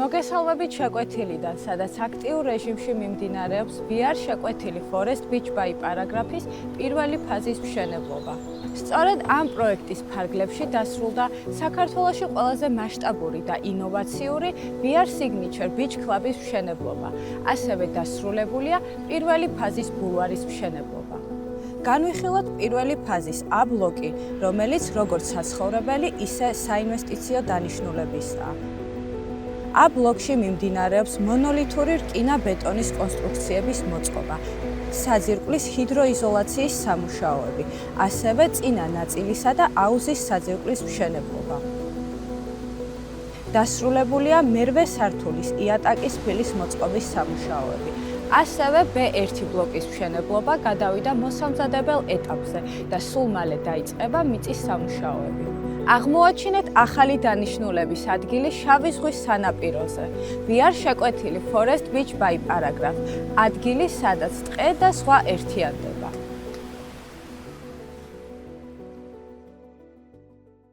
მოგესალმებით შეკვეთილიდან, სადაც აქტიურ რეჟიმში მიმდინარეობს VR შეკვეთილი Forest Beach by პარაგრაფის პირველი ფაზის მშენებლობა. სწორედ ამ პროექტის ფარგლებში დასრულდა საქართველოში ყველაზე მასშტაბური და ინოვაციური VR Signature Beach Club-ის მშენებლობა. ასევე დასრულებულია პირველი ფაზის ბულვარის მშენებლობა. განვიხილოთ პირველი ფაზის A ბლოკი, რომელიც როგორც საცხოვრებელი, ისე საინვესტიციო დანიშნულებისაა. A ბლოკში მიმდინარეობს მონოლითური რკინა-ბეტონის კონსტრუქციების მოწყობა, საძირკვლის ჰიდროიზოლაციის სამუშაოები, ასევე წინა ნაწილისა და აუზის საძირკვლის მშენებლობა. დასრულებულია მერვე სართულის იატაკის ფილის მოწყობის სამუშაოები. ასევე B1 ბლოკის მშენებლობა გადავიდა მოსამზადებელ ეტაპზე და სულ მალე დაიწყება მიწის სამუშაოები. აღმოაჩინეთ ახალი დანიშნულების ადგილი შავი ზღვის სანაპიროზე. VR შეკვეთილი Forest Beach by პარაგრაფ. ადგილი, სადაც ტყე და ზღვა ერთიანდება.